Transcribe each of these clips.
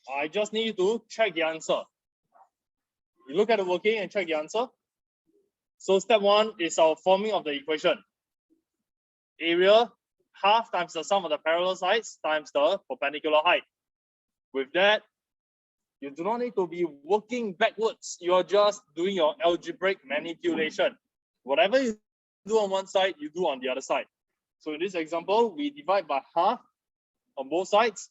I just need you to check the answer. You look at the working and check the answer. So step 1 is our forming of the equation. Area half times the sum of the parallel sides times the perpendicular height. With that, you do not need to be working backwards. You are just doing your algebraic manipulation. Whatever you do on one side, you do on the other side. So in this example, we divide by half on both sides.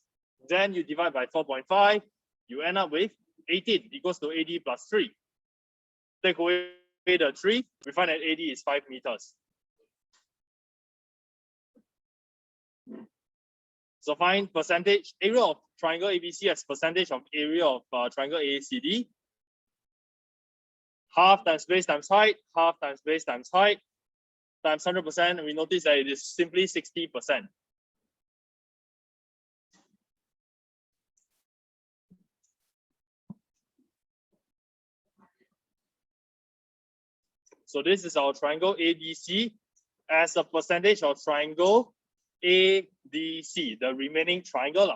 Then you divide by 4.5. You end up with 18 equals to AD plus 3. Take away the 3, we find that AD is 5 meters. So find percentage area of triangle ABC as percentage of area of triangle AACD. Half times base times height, half times base times height, times 100%, and we notice that it is simply 60%. So this is our triangle ABC as a percentage of triangle ADC, the remaining triangle.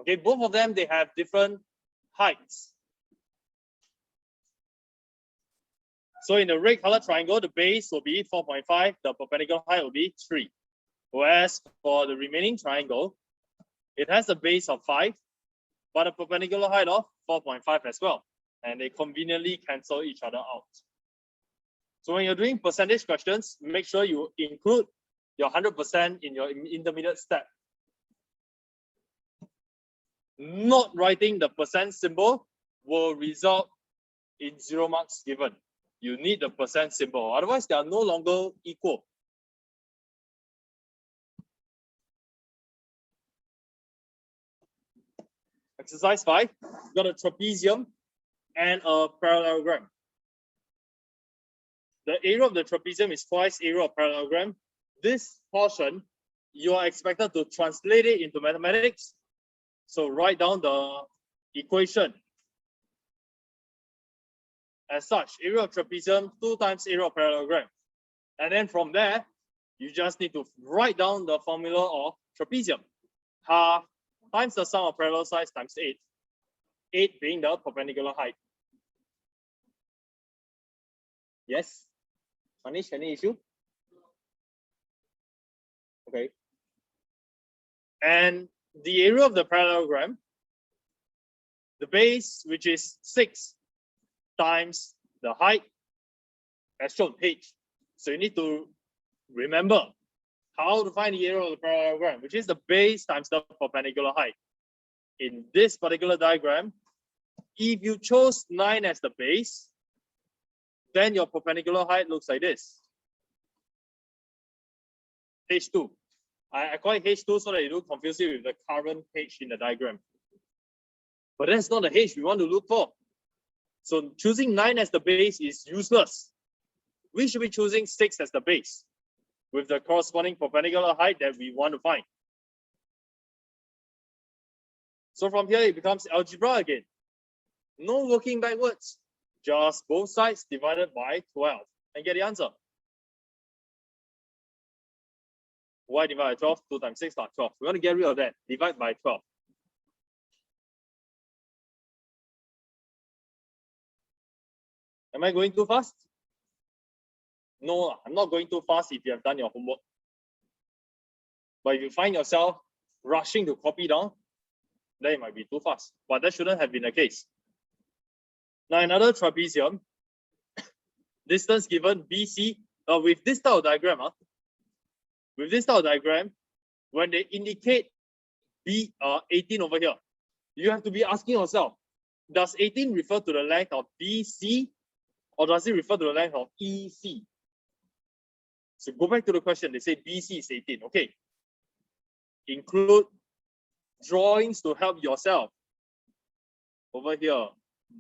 Okay, both of them, they have different heights. So in the red color triangle, the base will be 4.5, the perpendicular height will be 3. Whereas for the remaining triangle, it has a base of 5, but a perpendicular height of 4.5 as well. And they conveniently cancel each other out. So when you're doing percentage questions, make sure you include your 100% in your intermediate step. Not writing the percent symbol will result in 0 marks given. You need the percent symbol, otherwise they are no longer equal. Exercise 5, you've got a trapezium and a parallelogram. The area of the trapezium is twice area of parallelogram. This portion, you are expected to translate it into mathematics. So write down the equation. As such, area of trapezium 2 times area of parallelogram. And then from there, you just need to write down the formula of trapezium. Half times the sum of parallel sides times 8. 8 being the perpendicular height. Yes? Manish, any issue? Okay. And the area of the parallelogram, the base, which is 6 times the height, as shown H. So you need to remember how to find the area of the parallelogram, which is the base times the perpendicular height. In this particular diagram, if you chose 9 as the base, then your perpendicular height looks like this. H2. I call it H2 so that you don't confuse it with the current H in the diagram. But that's not the H we want to look for. So choosing 9 as the base is useless. We should be choosing 6 as the base with the corresponding perpendicular height that we want to find. So from here, it becomes algebra again. No working backwards. Just both sides divided by 12 and get the answer. Y divided by 12, 2 times 6 plus 12. We want to get rid of that. Divide by 12. Am I going too fast? No, I'm not going too fast if you have done your homework. But if you find yourself rushing to copy down, then it might be too fast. But that shouldn't have been the case. Now another trapezium, distance given BC, with this type of diagram, when they indicate 18 over here, you have to be asking yourself, does 18 refer to the length of BC or does it refer to the length of EC? So go back to the question, they say BC is 18, okay. Include drawings to help yourself over here,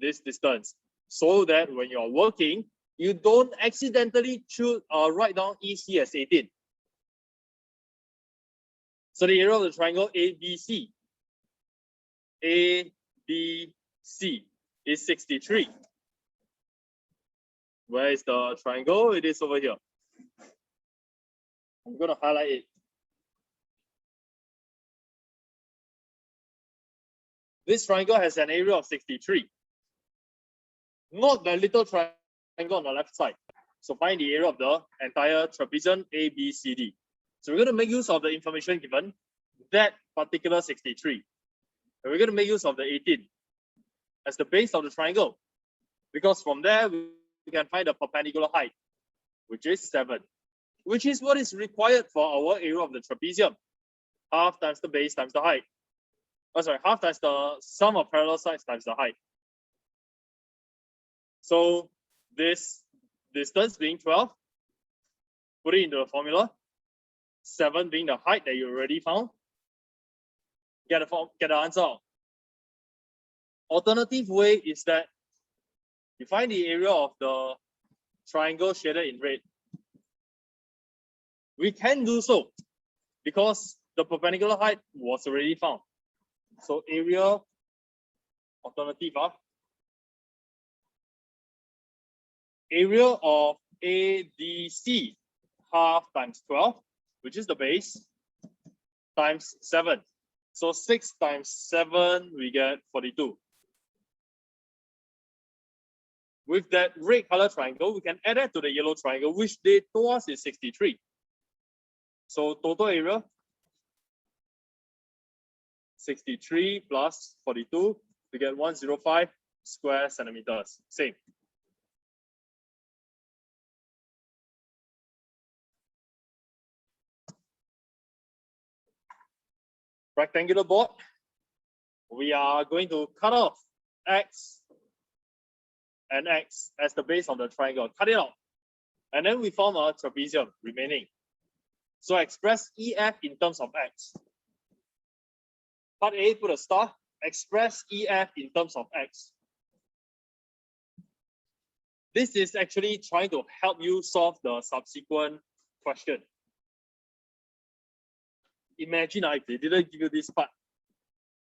this distance, so that when you're working, you don't accidentally write down EC as 18. So the area of the triangle ABC, is 63. Where is the triangle? It is over here. I'm going to highlight it. This triangle has an area of 63. Not the little triangle on the left side. So find the area of the entire trapezium ABCD. So we're going to make use of the information given, that particular 63. And we're going to make use of the 18 as the base of the triangle. Because from there, we can find the perpendicular height, which is 7, which is what is required for our area of the trapezium. Half times the base times the height. Oh, sorry, half times the sum of parallel sides times the height. So this distance being 12, put it into the formula. 7 being the height that you already found. Get the answer out. Alternative way is that you find the area of the triangle shaded in red. We can do so because the perpendicular height was already found. So area alternative area of ADC, half times 12, which is the base, times 7. So 6 times 7, we get 42. With that red color triangle, we can add that to the yellow triangle, which they told us is 63. So total area, 63 plus 42, we get 105 square centimeters. Same. Rectangular board, we are going to cut off X and X as the base of the triangle. Cut it out. And then we form a trapezium remaining. So express EF in terms of X. Part A, put a star. Express EF in terms of X. This is actually trying to help you solve the subsequent question. Imagine if they didn't give you this part,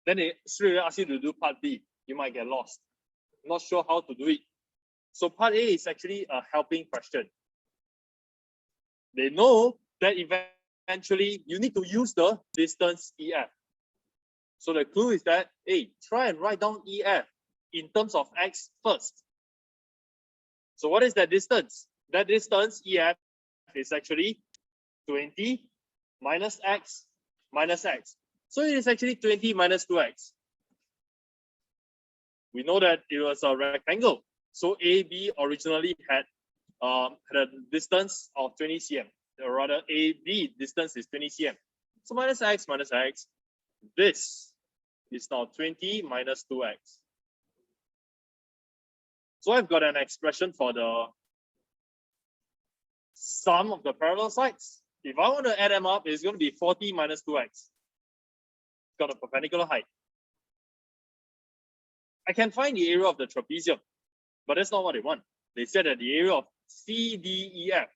then they straight away ask you to do part B. You might get lost. Not sure how to do it. So part A is actually a helping question. They know that eventually you need to use the distance EF. So the clue is that, hey, try and write down EF in terms of X first. So what is that distance? That distance EF is actually 20 minus X minus X. So it is actually 20 minus 2X. We know that it was a rectangle. So AB originally had a distance of 20 cm. Or rather, AB distance is 20 cm. So minus X minus X. This is now 20 minus 2X. So I've got an expression for the sum of the parallel sides. If I want to add them up, it's going to be 40 minus 2X. It's got a perpendicular height. I can find the area of the trapezium, but that's not what they want. They said that the area of CDEF,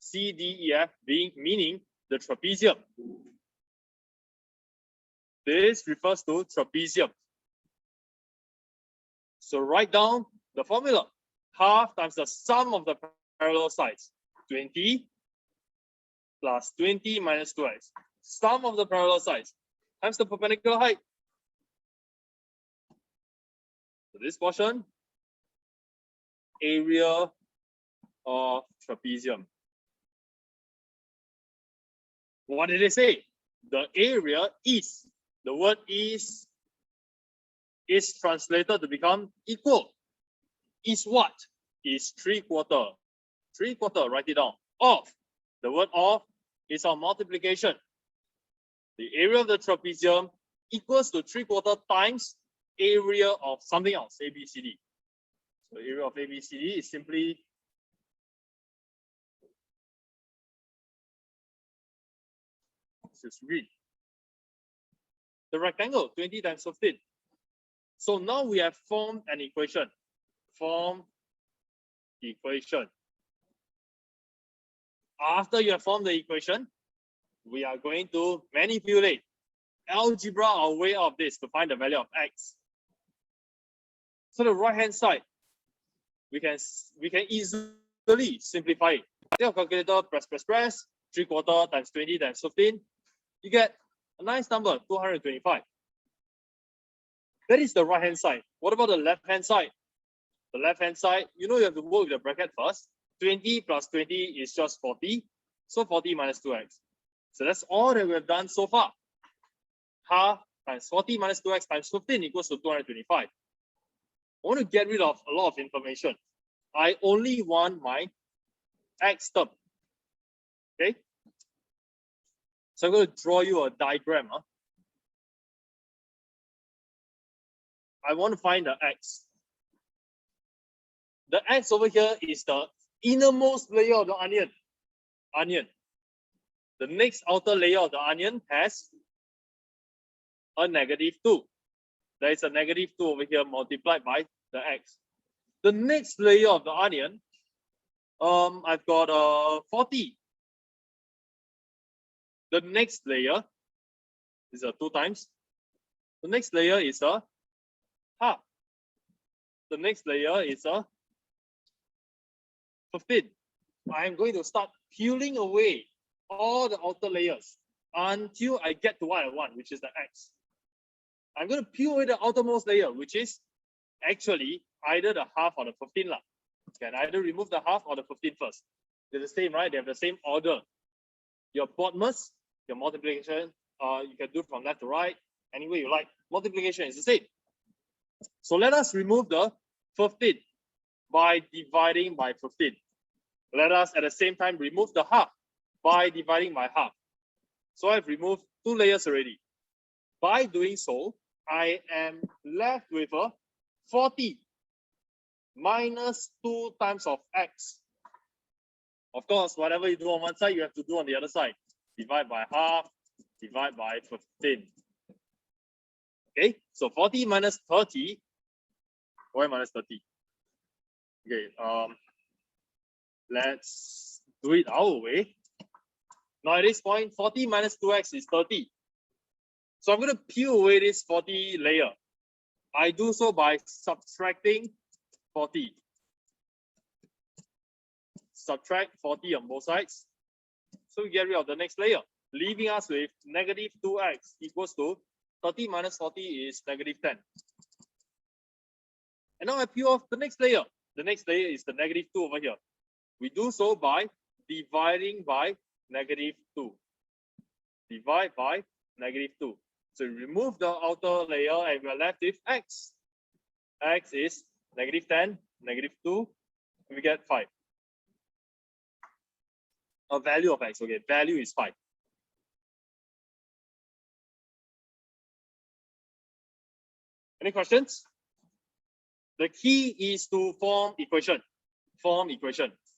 CDEF meaning the trapezium. This refers to trapezium. So write down the formula. Half times the sum of the parallel sides. 20 plus 20 minus 2x. Sum of the parallel sides times the perpendicular height. So this portion, area of trapezium. What did they say? The area is, the word is translated to become equal. Is what? Is 3/4. 3/4, write it down. Of. The word of is our multiplication. The area of the trapezium equals to 3/4 times area of something else, ABCD. So area of ABCD is simply just read the rectangle 20 times 15. So now we have formed an equation. Form equation. After you have formed the equation, we are going to manipulate algebra our way of this to find the value of X. So the right hand side, we can easily simplify it. Take a calculator, press. 3/4 times 20 times 15. You get a nice number, 225. That is the right hand side. What about the left hand side? The left hand side, you know you have to work with the bracket first. 20 plus 20 is just 40. So 40 minus 2x. So that's all that we have done so far. Half times 40 minus 2x times 15 equals to 225. I want to get rid of a lot of information. I only want my x term. Okay? So I'm going to draw you a diagram. I want to find the x. The x over here is the innermost layer of the onion. The next outer layer of the onion has a -2. There is a -2 over here multiplied by the x. The next layer of the onion, I've got 40. The next layer is a 2 times. The next layer is a half. The next layer is a 15. I'm going to start peeling away all the outer layers until I get to what I want, which is the x. I'm going to peel away the outermost layer, which is actually either the half or the 15. Can either remove the half or the 15 first. They're the same, right? They have the same order. Your bottommost, your multiplication, you can do from left to right, any way you like. Multiplication is the same. So let us remove the 15 by dividing by 15. Let us at the same time remove the half by dividing by half. So I've removed 2 layers already. By doing so, I am left with a 40 minus 2 times of x. Of course, whatever you do on one side, you have to do on the other side. Divide by half, divide by 15. Okay, so 40 minus 30. Why minus 30? Okay, let's do it our way. Now at this point, 40 minus 2x is 30. So I'm going to peel away this 40 layer. I do so by subtracting 40. Subtract 40 on both sides. So we get rid of the next layer, leaving us with -2x equals to 30 minus 40 is -10. And now I peel off the next layer. The next layer is the -2 over here. We do so by dividing by -2. Divide by -2. So we remove the outer layer and we're left with x. X is -10, -2, and we get 5. A value of x, okay, value is 5. Any questions? The key is to form equation.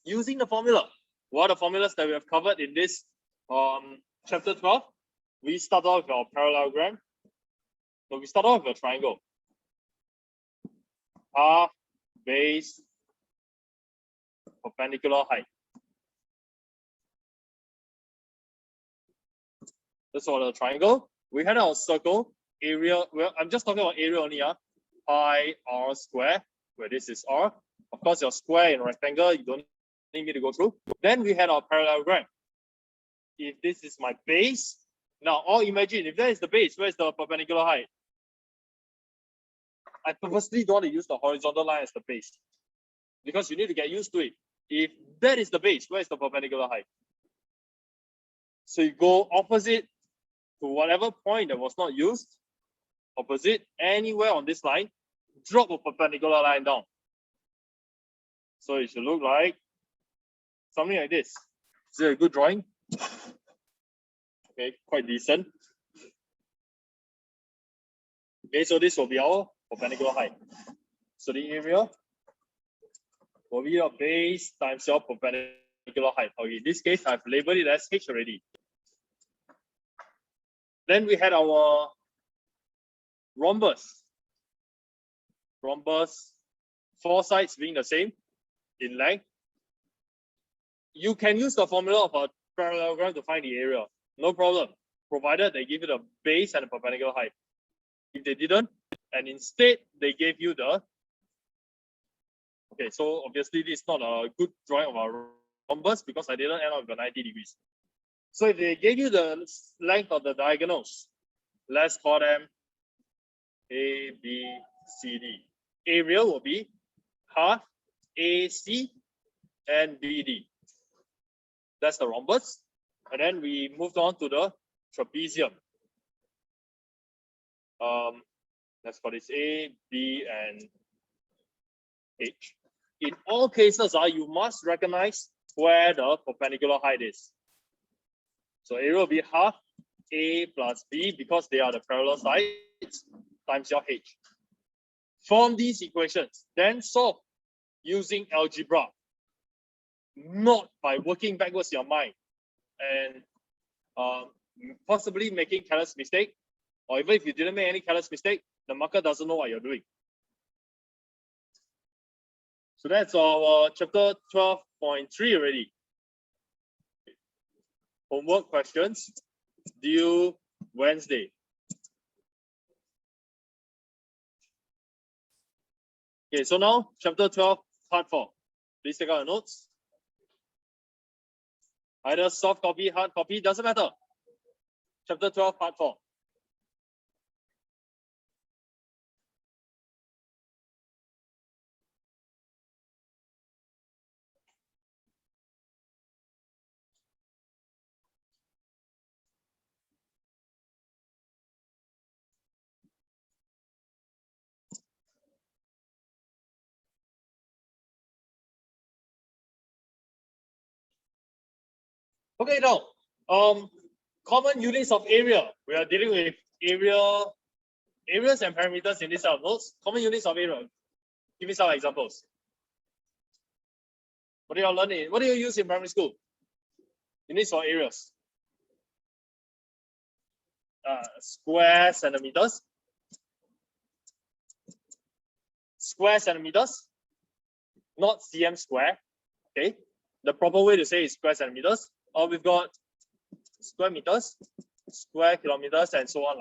Using the formula. What are the formulas that we have covered in this chapter 12? We start off with our parallelogram. So we start off with a triangle. Half, base, perpendicular height. That's all the triangle. We had our circle, area. Well, I'm just talking about area only. Pi r square, where this is r. Of course, your square in rectangle, you don't need me to go through. Then we had our parallelogram. If this is my base, now, or imagine if that is the base, where is the perpendicular height? I purposely don't want to use the horizontal line as the base because you need to get used to it. If that is the base, where is the perpendicular height? So you go opposite to whatever point that was not used, opposite anywhere on this line, drop a perpendicular line down. So it should look like something like this. Is it a good drawing? Okay, quite decent. Okay, so this will be our perpendicular height. So the area will be your base times your perpendicular height. Okay, in this case, I've labeled it as h already. Then we had our rhombus. Rhombus, 4 sides being the same in length. You can use the formula of a parallelogram to find the area. No problem, provided they give you the base and the perpendicular height. If they didn't, and instead they gave you the, okay, so obviously this is not a good drawing of our rhombus because I didn't end up with 90 degrees. So if they gave you the length of the diagonals, let's call them A, B, C, D. Area will be half AC and BD. That's the rhombus. And then we moved on to the trapezium. Let's call this A, B, and H. In all cases, you must recognize where the perpendicular height is. So area will be half A plus B because they are the parallel sides times your H. From these equations, then solve using algebra, not by working backwards in your mind and possibly making careless mistake, or even if you didn't make any careless mistake, the marker doesn't know what you're doing. So that's our chapter 12.3 already. Homework questions due Wednesday. Okay, so now chapter 12, part 4. Please take out your notes. Either soft copy, hard copy, doesn't matter. Chapter 12, part 4. Okay, now, common units of area. We are dealing with areas and parameters in this set of notes. Common units of area. Give me some examples. What do you all learn in? What do you use in primary school? Units for areas. Square centimeters. Square centimeters, not cm square. Okay, the proper way to say is square centimeters. Or we've got square meters, square kilometers, and so on.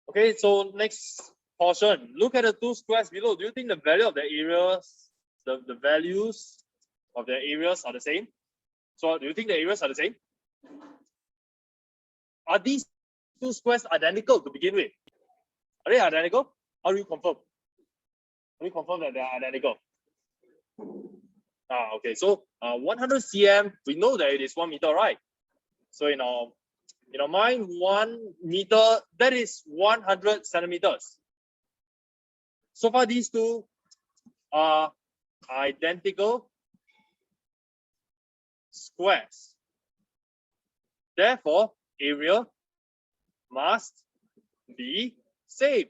Okay, so next portion. Look at the two squares below. Do you think the value of the areas, the values of the areas are the same? So do you think the areas are the same? Are these two squares identical to begin with? Are they identical? How do you confirm? How do you confirm that they are identical? Okay, so 100 cm, we know that it is 1 meter, right? So in our mind, 1 meter, that is 100 centimeters. So far, these two are identical squares. Therefore, area must be same.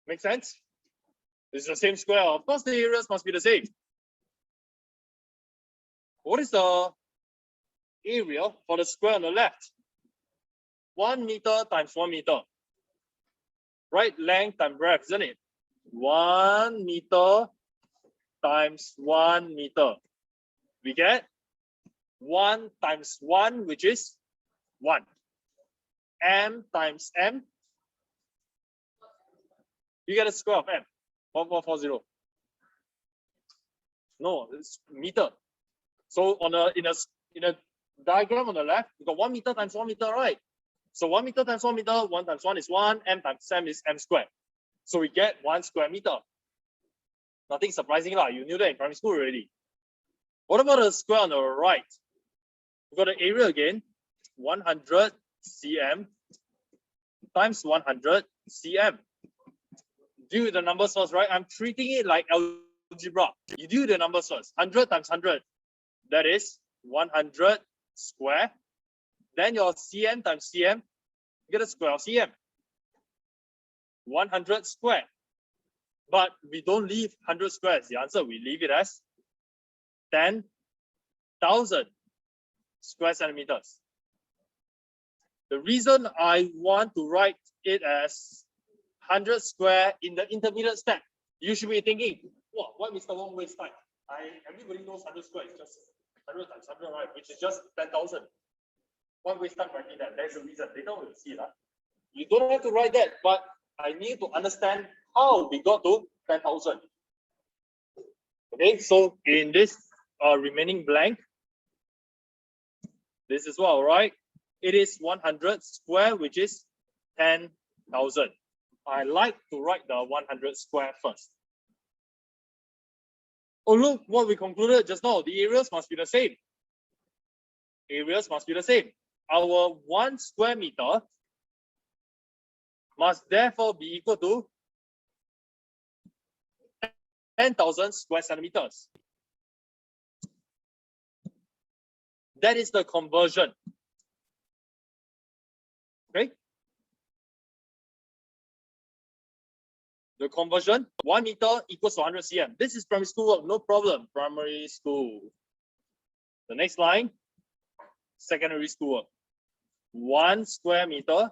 Make sense? This is the same square. Of course, the areas must be the same. What is the area for the square on the left? 1 meter times 1 meter. Right? Length times breadth, isn't it? 1 meter times 1 meter. We get 1 times 1, which is 1. M times M. You get a square of M. 1440. No, it's meter. So in a diagram on the left, we got 1 meter times 1 meter, right? So 1 meter times 1 meter, 1 times 1 is 1, M times M is M squared. So we get 1 square meter. Nothing surprising lah. You knew that in primary school already. What about the square on the right? We've got the area again, 100 cm times 100 cm. Do the numbers first, right? I'm treating it like algebra. You do the numbers first. 100 times 100, that is 100 square. Then your cm times cm, you get a square of cm. 100 square. But we don't leave 100 square as the answer. We leave it as 10,000 square centimeters. The reason I want to write it as 100 square in the intermediate step, you should be thinking, what Mr. Wong waste time? Everybody knows 100 square is just 100 times 100, right? Which is just 10,000. One waste time writing that. There's a reason. Later we'll see that. You don't have to write that, but I need to understand how we got to 10,000. Okay, so in this remaining blank, this is what I'll write. It is 100 square, which is 10,000. I like to write the 100 square first. Oh, look what we concluded just now. The areas must be the same. Areas must be the same. Our 1 square meter must therefore be equal to 10,000 square centimeters. That is the conversion. Okay? The conversion, 1 meter equals to 100 cm. This is primary school work, no problem. Primary school. The next line, secondary school work. 1 square meter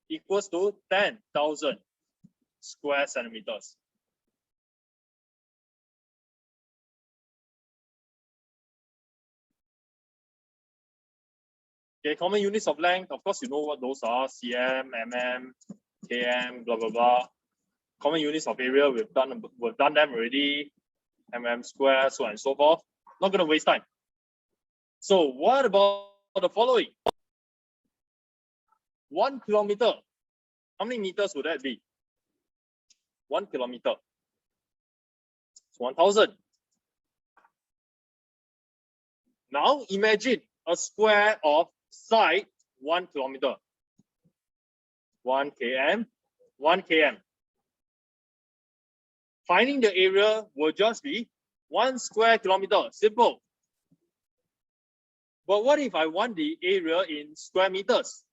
equals to 10,000 square centimeters. Okay, common units of length. Of course, you know what those are: cm, mm, km, blah blah blah. Common units of area, we've done them already. Mm square, so on and so forth. Not going to waste time. So what about the following? 1 kilometer. How many meters would that be? 1 kilometer. It's 1,000. Now imagine a square of side 1 kilometer. 1 km, 1 km. Finding the area will just be 1 square kilometer. Simple. But what if I want the area in square meters?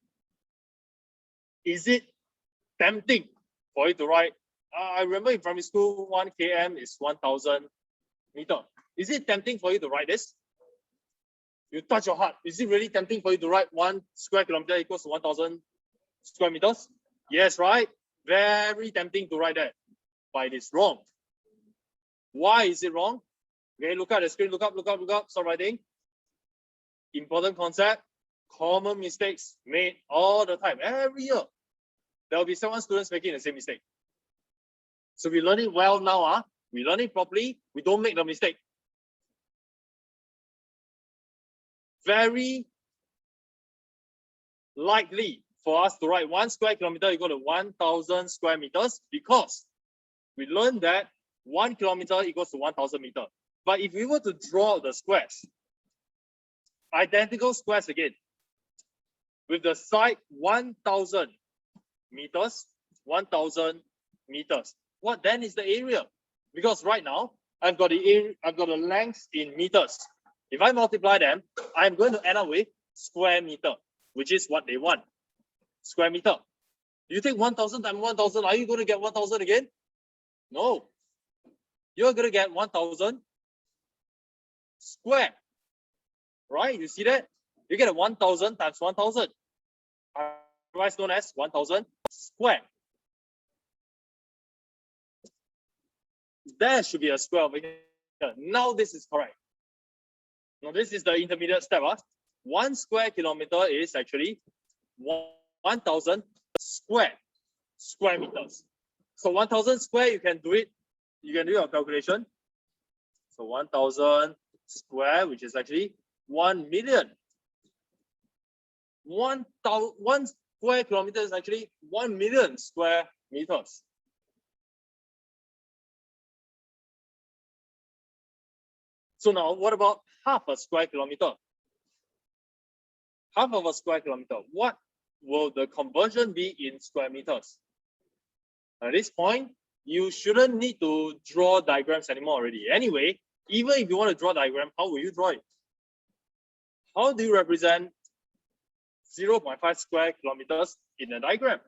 Is it tempting for you to write? I remember in primary school, 1 km is 1,000 meters. Is it tempting for you to write this? You touch your heart. Is it really tempting for you to write 1 square kilometer equals to 1,000 square meters? Yes, right? Very tempting to write that. But it is wrong. Why is it wrong? Okay, look at the screen. Look up. Start writing. Important concept. Common mistakes made all the time. Every year, there will be several students making the same mistake. So we learn it well now. We learn it properly. We don't make the mistake. Very likely for us to write 1 square kilometer equal to 1,000 square meters because we learned that 1 kilometer equals to 1,000 meters. But if we were to draw the squares, identical squares again, with the side 1,000 meters, 1,000 meters. What then is the area? Because right now I've got the area, I've got the length in meters. If I multiply them, I'm going to end up with square meter, which is what they want. Square meter. You take 1,000 times 1,000, are you going to get 1,000 again? No. You're going to get 1,000 square. Right? You see that? You get a 1,000 times 1,000. Otherwise known as 1,000 square. There should be a square over here. Now this is correct. Now this is the intermediate step. 1 square kilometer is actually 1,000 square meters. So 1,000 square, you can do it. You can do your calculation. So 1,000 square, which is actually 1 million. 1 square kilometer is actually 1 million square meters. So now, what about half a square kilometer? Half of a square kilometer. What will the conversion be in square meters? At this point, you shouldn't need to draw diagrams anymore already. Anyway, even if you want to draw a diagram, how will you draw it? How do you represent 0.5 square kilometers in a diagram?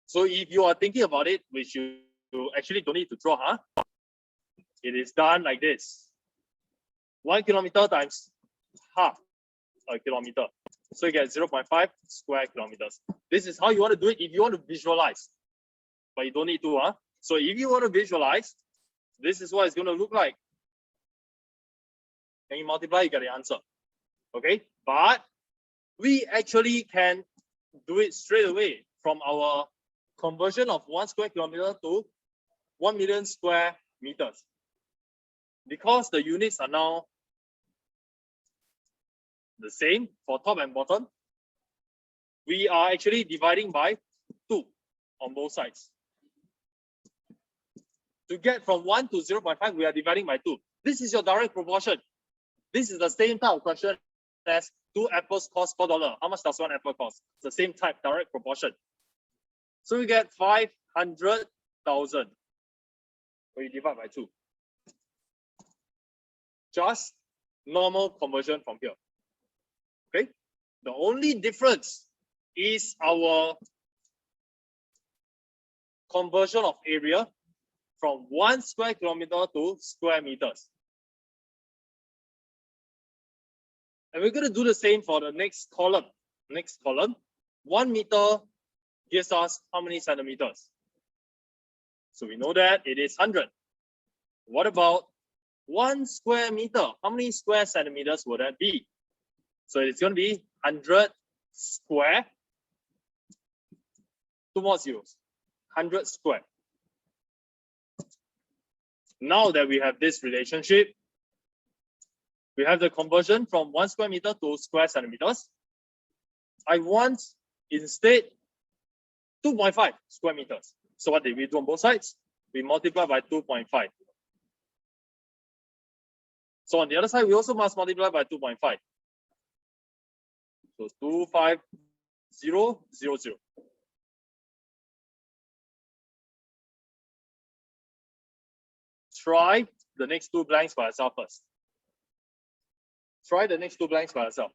So if you are thinking about it, which you actually don't need to draw, it is done like this. 1 kilometer times half a kilometer. So you get 0.5 square kilometers. This is how you want to do it if you want to visualize. But you don't need to. So if you want to visualize, this is what it's going to look like. And you multiply, you get the answer. Okay? But we actually can do it straight away from our conversion of 1 square kilometer to 1 million square meters. Because the units are now the same for top and bottom. We are actually dividing by 2 on both sides. To get from 1 to 0.5, we are dividing by 2. This is your direct proportion. This is the same type of question as 2 apples cost $4. How much does 1 apple cost? It's the same type, direct proportion. So we get 500,000 when you divide by 2. Just normal conversion from here. Okay? The only difference is our conversion of area from 1 square kilometer to square meters. And we're going to do the same for the next column. Next column, 1 meter gives us how many centimeters? So we know that it is 100. What about 1 square meter? How many square centimeters would that be? So it's going to be 100 square. 2 more zeros. 100 square. Now that we have this relationship, we have the conversion from 1 square meter to square centimeters. I want instead 2.5 square meters. So what did we do on both sides? We multiply by 2.5. So on the other side, we also must multiply by 2.5. So 25000. Try the next 2 blanks by yourself first. Try the next 2 blanks by yourself.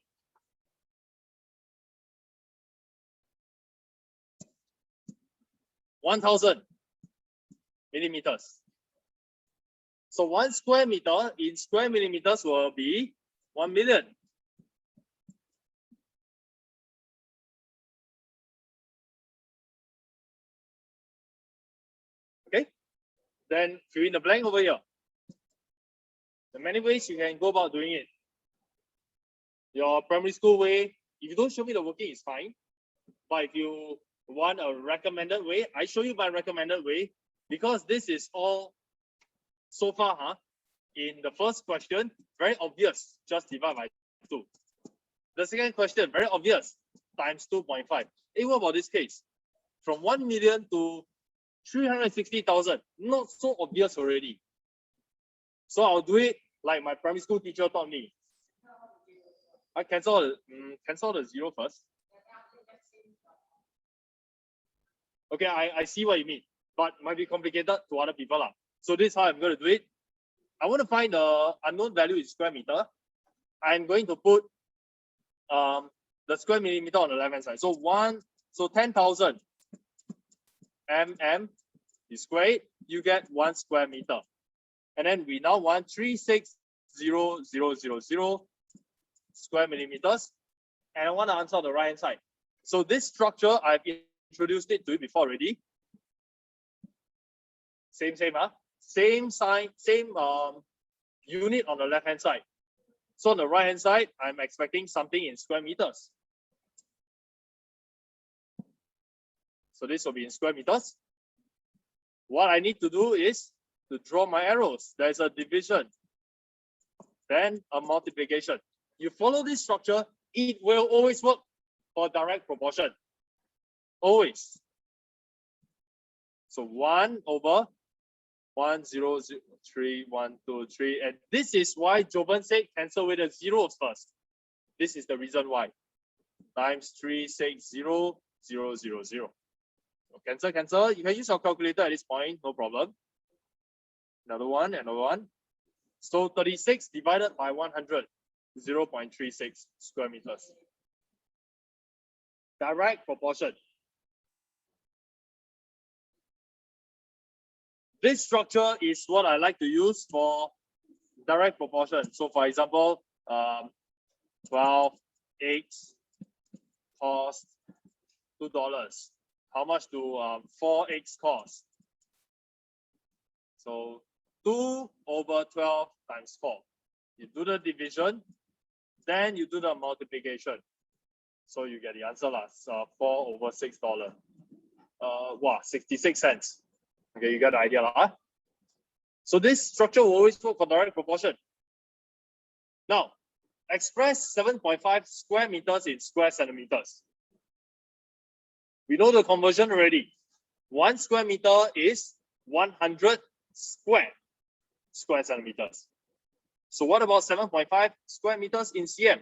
(1,000 millimeters). So 1 square meter in square millimeters will be 1 million. Okay, then fill in the blank over here. There are many ways you can go about doing it. Your primary school way, if you don't show me the working, it's fine. But if you want a recommended way, I show you my recommended way, because this is all so far, in the first question, very obvious, just divide by 2. The second question, very obvious, times 2.5. Hey, what about this case? From 1 million to 360,000, not so obvious already. So I'll do it like my primary school teacher taught me. I cancel the 0 first. Okay, I see what you mean, but might be complicated to other people. So this is how I'm going to do it. I want to find the unknown value in square meter. I'm going to put the square millimeter on the left hand side. So 10,000 mm is squared, you get 1 square meter. And then we now want 360,000 square millimeters. And I want to answer on the right hand side. So this structure, I've introduced it to it before already. Same sign, same unit on the left hand side. So on the right hand side, I'm expecting something in square meters. So this will be in square meters. What I need to do is to draw my arrows. There's a division, then a multiplication. You follow this structure, it will always work for direct proportion. Always. So 1 over 1,0,3,1,2,3. And this is why Jovan said cancel with the zeros first. This is the reason why. Times 360,000. So cancel. You can use your calculator at this point, no problem. Another one. So 36 divided by 100, 0.36 square meters. Direct proportion. This structure is what I like to use for direct proportion. So for example, 12 eggs cost $2. How much do 4 eggs cost? So 2 over 12 times 4. You do the division, then you do the multiplication. So you get the answer, 4 over $6. 66 cents. Okay, you got the idea, So this structure will always work for direct proportion. Now, express 7.5 square meters in square centimeters. We know the conversion already. 1 square meter is 100 square centimeters. So what about 7.5 square meters in cm?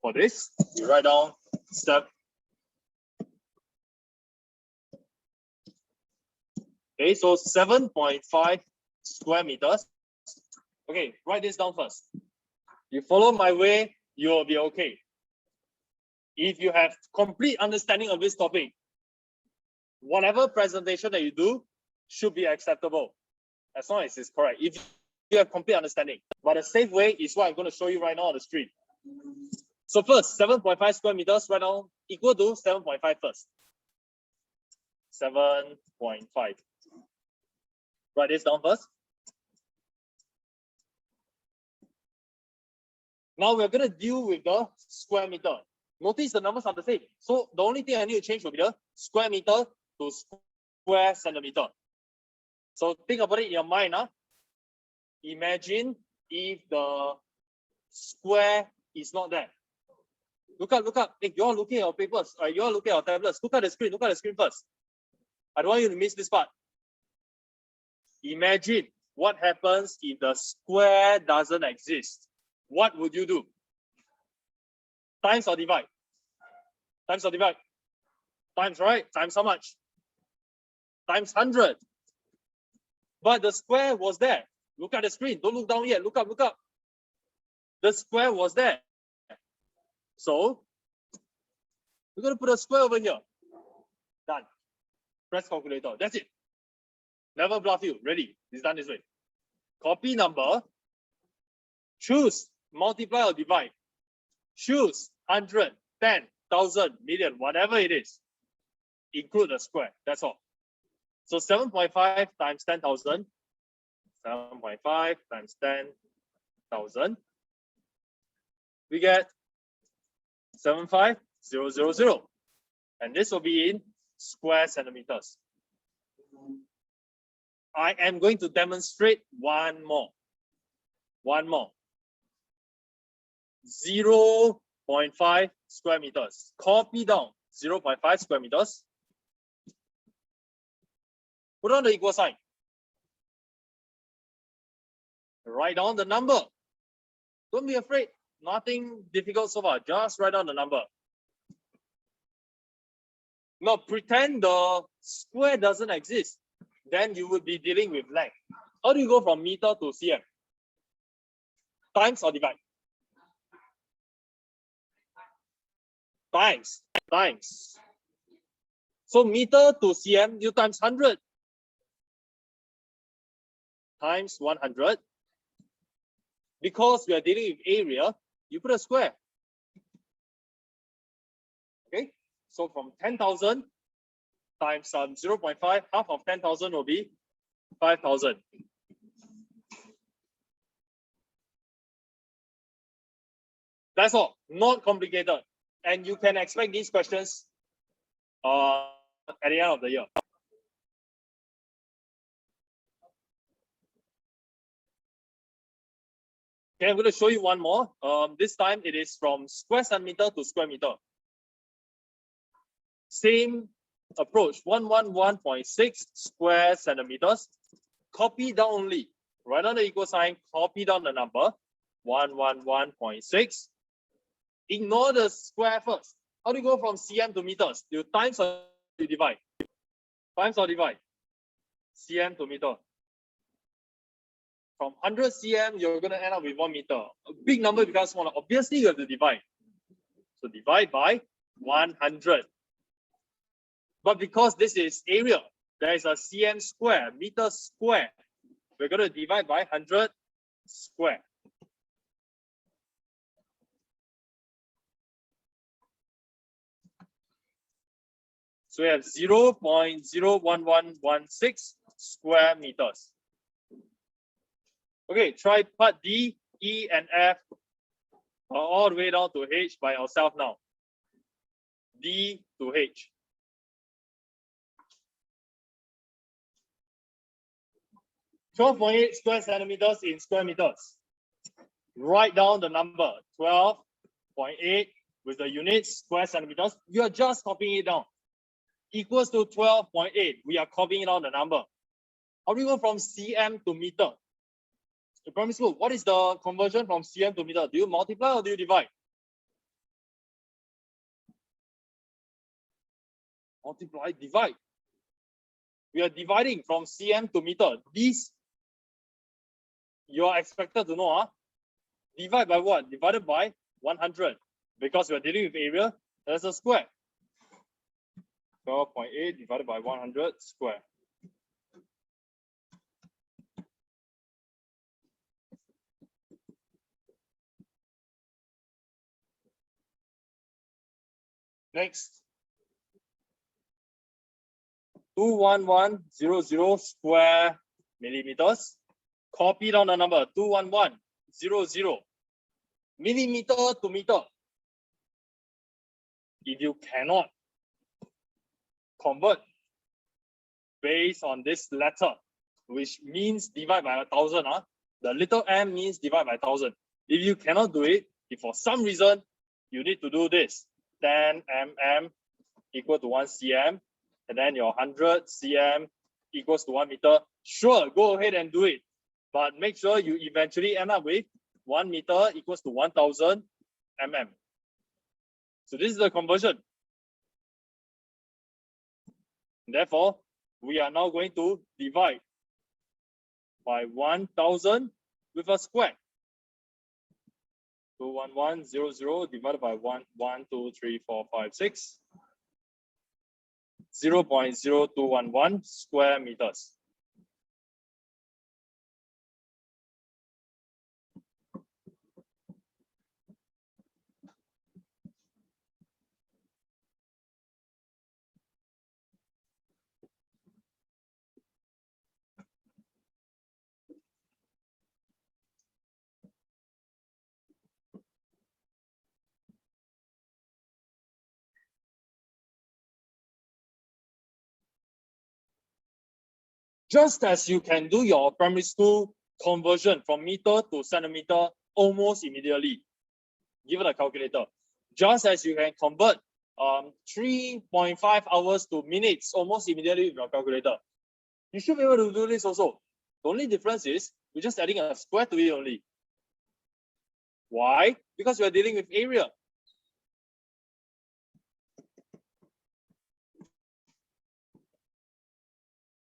For this, we write down step. Okay, so 7.5 square meters. Okay, write this down first. You follow my way, you will be okay. If you have complete understanding of this topic, whatever presentation that you do should be acceptable, as long as it's correct. If you have complete understanding. But a safe way is what I'm going to show you right now on the screen. So first, 7.5 square meters right now equal to 7.5 first. 7.5. Write this down first. Now we're going to deal with the square meter. Notice the numbers are the same. So the only thing I need to change will be the square meter to square centimeter. So think about it in your mind. Imagine if the square is not there. Look up. Hey, you're looking at your papers. You're looking at your tablets. Look at the screen. Look at the screen first. I don't want you to miss this part. Imagine what happens if the square doesn't exist. What would you do? Times or divide? Times or divide? Times, right? Times how much? Times 100. But the square was there. Look at the screen. Don't look down yet. Look up. The square was there. So, we're going to put a square over here. Done. Press calculator. That's it. Never bluff you. Ready? It's done this way. Copy number. Choose multiply or divide. Choose 100, 10, 1,000, million, whatever it is. Include the square. That's all. So 7.5 times 10,000. 7.5 times 10,000. We get 75000. And this will be in square centimeters. I am going to demonstrate one more. 0.5 square meters. Copy down 0.5 square meters. Put on the equal sign. Write down the number. Don't be afraid. Nothing difficult so far. Just write down the number. Now pretend the square doesn't exist. Then you would be dealing with length. How do you go from meter to cm? Times or divide? Times. So meter to cm, you times 100. Times 100. Because we are dealing with area, you put a square. Okay, so from 10,000 times 0.5, half of 10,000 will be 5,000. That's all, not complicated. And you can expect these questions at the end of the year. Okay, I'm going to show you one more. This time it is from square centimeter to square meter. Same approach, 111.6 square centimeters. Copy down only. Write down the equal sign, copy down the number, 111.6. Ignore the square first. How do you go from cm to meters? You times or you divide? Times or divide? Cm to meter. From 100 cm, you're going to end up with 1 meter. A big number becomes smaller. Obviously, you have to divide. So divide by 100. But because this is area, there is a cm square, meter square. We're going to divide by 100 square. So we have 0.01116 square meters. Okay, try part D, E, and F all the way down to H by ourselves now. D to H. .8 square centimeters in square meters. write down the number 12.8 with the units square centimeters. You are just copying it down. Equals to 12.8. We are copying down the number. How do you go from cm to meter? In primary school, what is the conversion from cm to meter? Do you multiply or do you divide? Multiply, divide. We are dividing from cm to meter. These you are expected to know. Divide by what? Divided by 100. Because we are dealing with area, there's a square. 12.8 divided by 100 square. Next. 21100 square millimeters. Copy down the number 21100 millimeter to meter. If you cannot convert based on this letter, which means divide by 1,000, the little m means divide by 1,000. If you cannot do it, if for some reason you need to do this, 10 mm equal to 1 cm, and then your 100 cm equals to 1 meter, sure, go ahead and do it. But make sure you eventually end up with 1 meter equals to 1,000 mm. So this is the conversion. Therefore, we are now going to divide by 1,000 with a square. 21100 divided by 1, 2, 3, 4, 5, 6. 0.0211 square meters. Just as you can do your primary school conversion from meter to centimeter almost immediately, given a calculator. Just as you can convert 3.5 hours to minutes almost immediately with your calculator. You should be able to do this also. The only difference is we're just adding a square to it only. Why? Because we're dealing with area.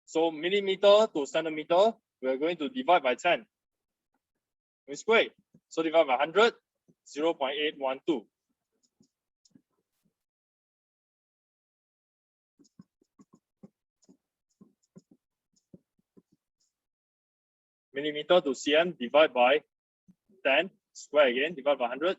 So millimeter to centimeter, we're going to divide by 10. We square. So divide by 100, 0.812. Millimeter to cm, divide by 10, square again, divide by 100,